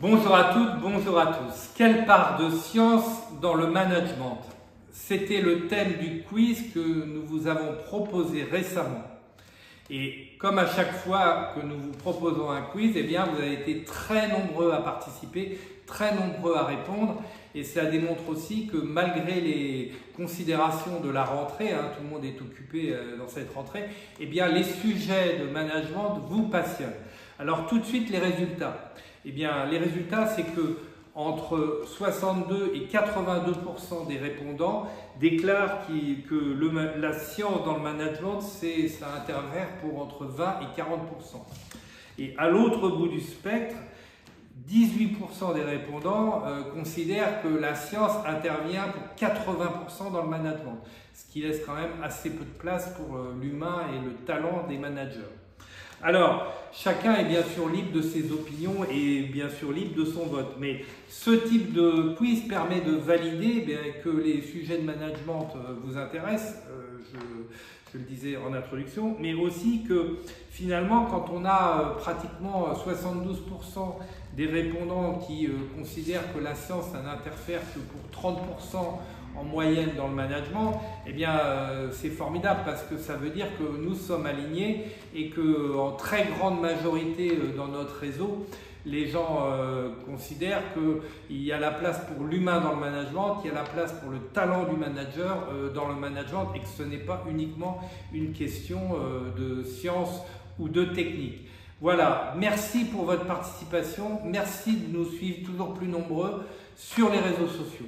Bonjour à toutes, bonjour à tous. Quelle part de science dans le management? C'était le thème du quiz que nous vous avons proposé récemment. Et comme à chaque fois que nous vous proposons un quiz, eh bien, vous avez été très nombreux à participer, très nombreux à répondre. Et cela démontre aussi que malgré les considérations de la rentrée, tout le monde est occupé dans cette rentrée, eh bien, les sujets de management vous passionnent. Alors tout de suite, les résultats. Eh bien, les résultats, c'est que entre 62 et 82% des répondants déclarent que la science dans le management, ça intervient pour entre 20 et 40%. Et à l'autre bout du spectre, 18% des répondants considèrent que la science intervient pour 80% dans le management, ce qui laisse quand même assez peu de place pour l'humain et le talent des managers. Alors, chacun est bien sûr libre de ses opinions et bien sûr libre de son vote. Mais ce type de quiz permet de valider que les sujets de management vous intéressent, je le disais en introduction, mais aussi que finalement, quand on a pratiquement 72% des répondants qui considèrent que la science ça n'interfère que pour 30% en moyenne dans le management, eh bien c'est formidable parce que ça veut dire que nous sommes alignés et qu'en très grande majorité dans notre réseau, les gens considèrent qu'il y a la place pour l'humain dans le management, qu'il y a la place pour le talent du manager dans le management et que ce n'est pas uniquement une question de science ou de technique. Voilà, merci pour votre participation, merci de nous suivre toujours plus nombreux sur les réseaux sociaux.